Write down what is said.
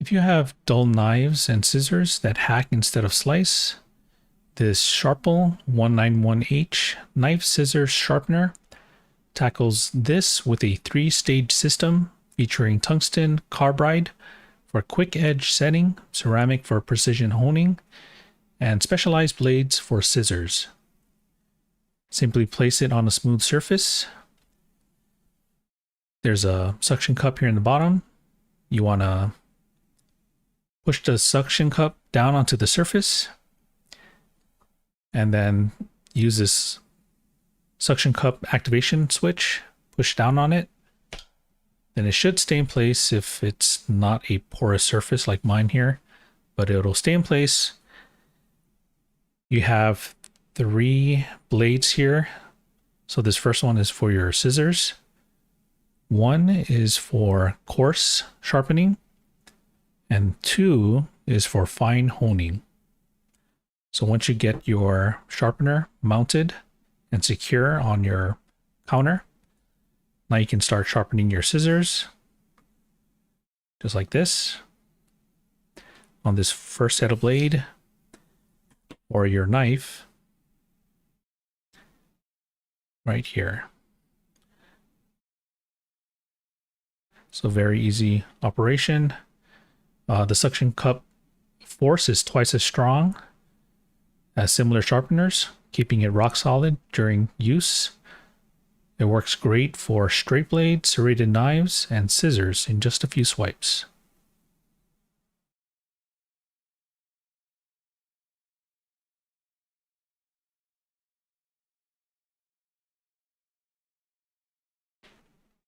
If you have dull knives and scissors that hack instead of slice, this SHARPAL 191H knife scissors sharpener tackles this with a 3-stage system featuring tungsten carbide for quick edge setting, ceramic for precision honing, and specialized blades for scissors. Simply place it on a smooth surface. There's a suction cup here in the bottom. You want to push the suction cup down onto the surface and then use this suction cup activation switch, push down on it. Then it should stay in place if it's not a porous surface like mine here, but it'll stay in place. You have 3 blades here. So this first one is for your scissors. One is for coarse sharpening, and 2 is for fine honing. So once you get your sharpener mounted and secure on your counter, now you can start sharpening your scissors, just like this, on this first set of blade, or your knife right here. So very easy operation. The suction cup force is twice as strong as similar sharpeners, keeping it rock solid during use. It works great for straight blades, serrated knives, and scissors in just a few swipes.